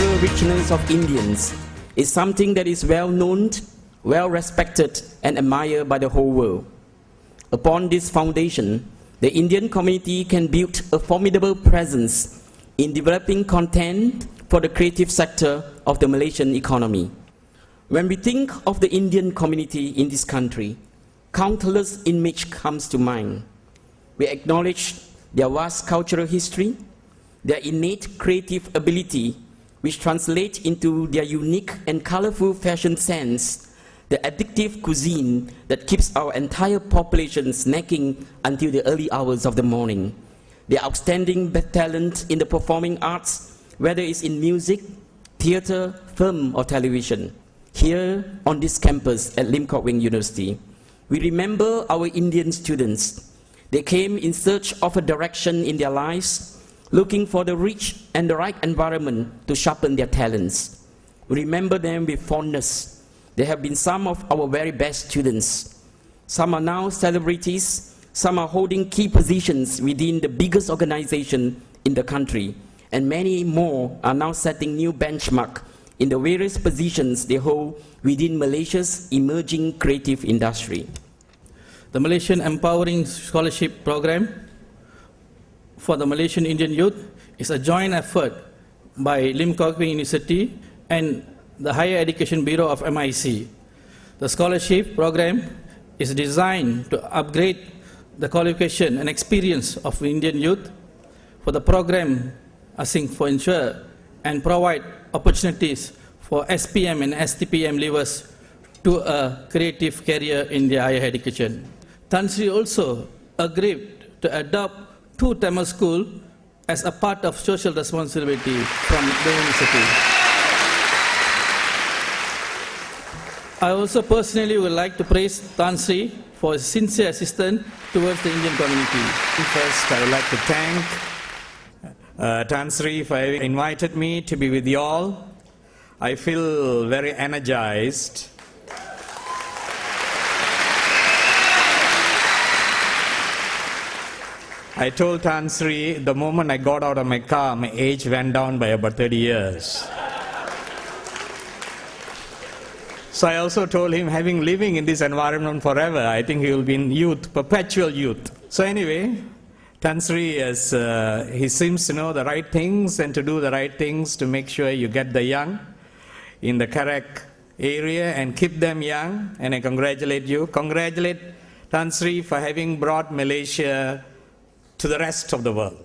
cultural richness of Indians is something that is well known, well respected, and admired by the whole world. Upon this foundation, the Indian community can build a formidable presence in developing content for the creative sector of the Malaysian economy. When we think of the Indian community in this country, countless images comes to mind. We acknowledge their vast cultural history, their innate creative ability, which translates into their unique and colorful fashion sense, the addictive cuisine that keeps our entire population snacking until the early hours of the morning, the outstanding talent in the performing arts, whether it's in music, theater, film, or television. Here on this campus at Lim Kok Wing University, we remember our Indian students. They came in search of a direction in their lives, looking for the rich and the right environment to sharpen their talents. We remember them with fondness. They have been some of our very best students. Some are now celebrities, some are holding key positions within the biggest organization in the country, and many more are now setting new benchmark in the various positions they hold within Malaysia's emerging creative industry. The Malaysian Empowering Scholarship Program for the Malaysian Indian youth is a joint effort by Lim Kok Wing University and the Higher Education Bureau of MIC. The scholarship program is designed to upgrade the qualification and experience of Indian youth. For the program, I think for ensure and provide opportunities for SPM and STPM leavers to a creative career in their higher education. Tan Sri also agreed to adopt 2 Tamil schools as a part of social responsibility from the university. I also personally would like to praise Tan Sri for his sincere assistance towards the Indian community. First, I would like to thank Tan Sri for having invited me to be with you all. I feel very energized. I told Tan Sri the moment I got out of my car, my age went down by about 30 years. So I also told him, having living in this environment forever, I think he will be in youth, perpetual youth. So anyway, Tan Sri, he seems to know the right things and to do the right things to make sure you get the young in the correct area and keep them young. And I congratulate you. Congratulate Tan Sri for having brought Malaysia to the rest of the world.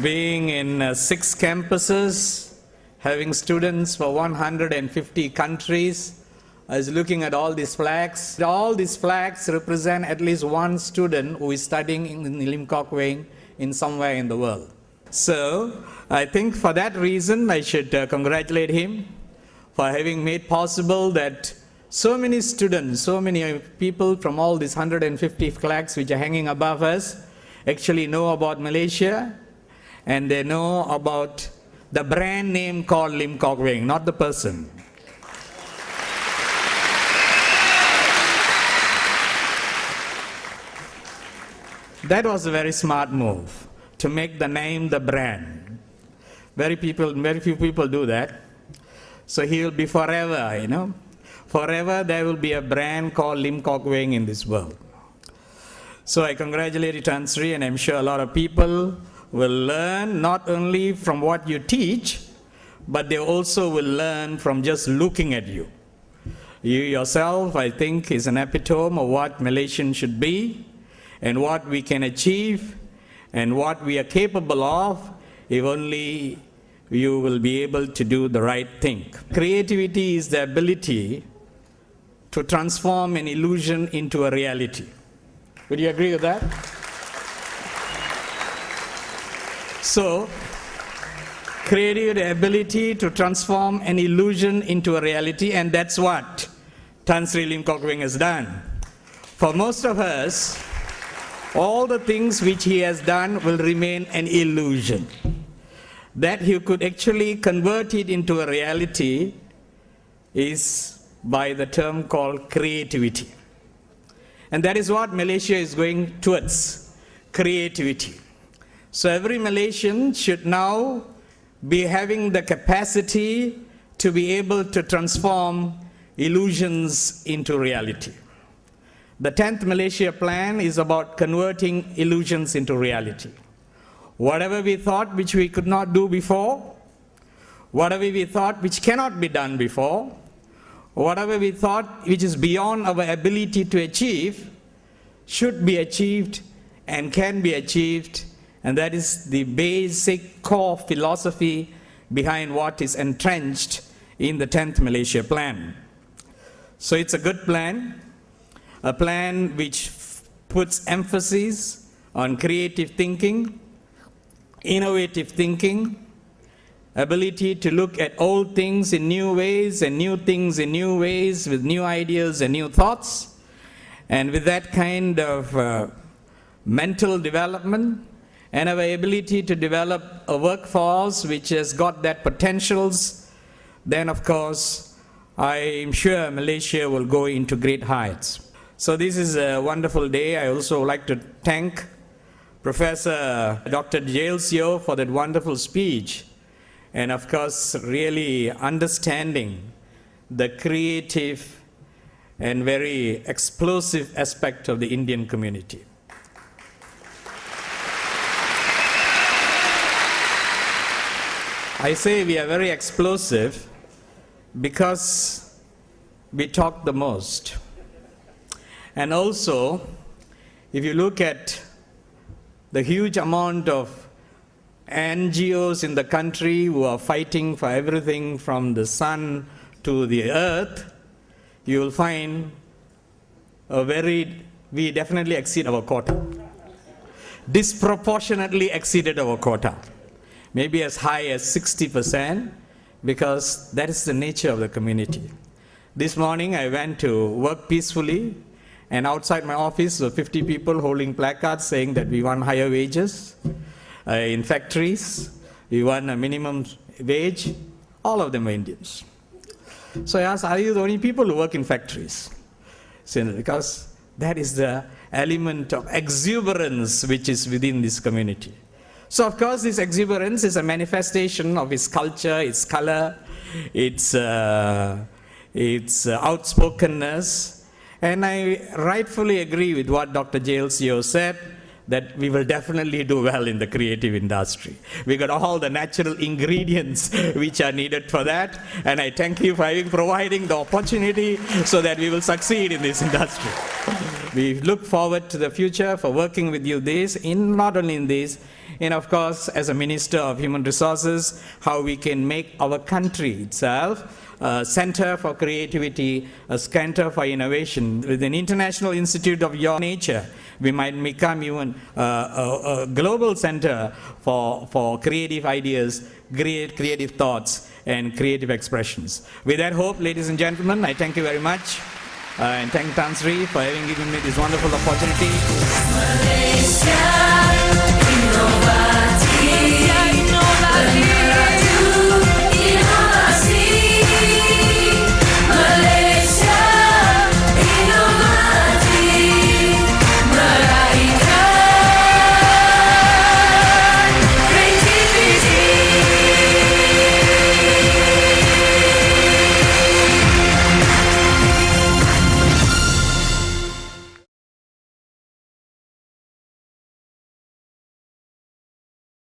Being in 6 campuses, having students for 150 countries, I was looking at all these flags. All these flags represent at least one student who is studying in Lim Kok Wing in somewhere in the world. So I think for that reason I should congratulate him for having made possible that so many students, so many people from all these 150 flags which are hanging above us actually know about Malaysia, and they know about the brand name called Lim Kok Wing, not the person. That was a very smart move, to make the name the brand. Very few people do that. So he will be forever, you know. Forever there will be a brand called Lim Kok Wing in this world. So I congratulate Tan Sri, and I'm sure a lot of people will learn not only from what you teach, but they also will learn from just looking at you. You yourself, I think, is an epitome of what Malaysian should be, and what we can achieve, and what we are capable of, if only you will be able to do the right thing. Creativity is the ability to transform an illusion into a reality. Would you agree with that? So, creative ability to transform an illusion into a reality, and that's what Tan Sri Lim Kok Wing has done. For most of us, all the things which he has done will remain an illusion. That he could actually convert it into a reality is by the term called creativity. And that is what Malaysia is going towards. creativity. So every Malaysian should now be having the capacity to be able to transform illusions into reality. The 10th Malaysia Plan is about converting illusions into reality. Whatever we thought which we could not do before, whatever we thought which cannot be done before, whatever we thought which is beyond our ability to achieve, should be achieved and can be achieved, and that is the basic core philosophy behind what is entrenched in the 10th Malaysia Plan. So it's a good plan, a plan which puts emphasis on creative thinking, innovative thinking, ability to look at old things in new ways and new things in new ways with new ideas and new thoughts. And with that kind of mental development and our ability to develop a workforce which has got that potentials, then of course I am sure Malaysia will go into great heights. So this is a wonderful day. I also like to thank Professor Dr. Jael Seo for that wonderful speech, and of course really understanding the creative and very explosive aspect of the Indian community. I say we are very explosive because we talk the most. And also, if you look at the huge amount of NGOs in the country who are fighting for everything from the sun to the earth, you will find we definitely exceed our quota. Disproportionately exceeded our quota. Maybe as high as 60%, because that is the nature of the community. This morning I went to work peacefully, and outside my office were 50 people holding placards saying that we want higher wages in factories, we want a minimum wage. All of them were Indians. So I asked, are you the only people who work in factories? So, because that is the element of exuberance which is within this community. So of course this exuberance is a manifestation of its culture, its color, its outspokenness. And I rightfully agree with what Dr. Jael Seo said, that we will definitely do well in the creative industry. We got all the natural ingredients which are needed for that, and I thank you for providing the opportunity so that we will succeed in this industry. We look forward to the future for working with you not only in this, and of course as a Minister of Human Resources, how we can make our country itself a center for creativity, a center for innovation. With an international institute of your nature, we might become even a global center for creative ideas, creative thoughts, and creative expressions. With that hope, ladies and gentlemen, I thank you very much. And thank Tan Sri for having given me this wonderful opportunity.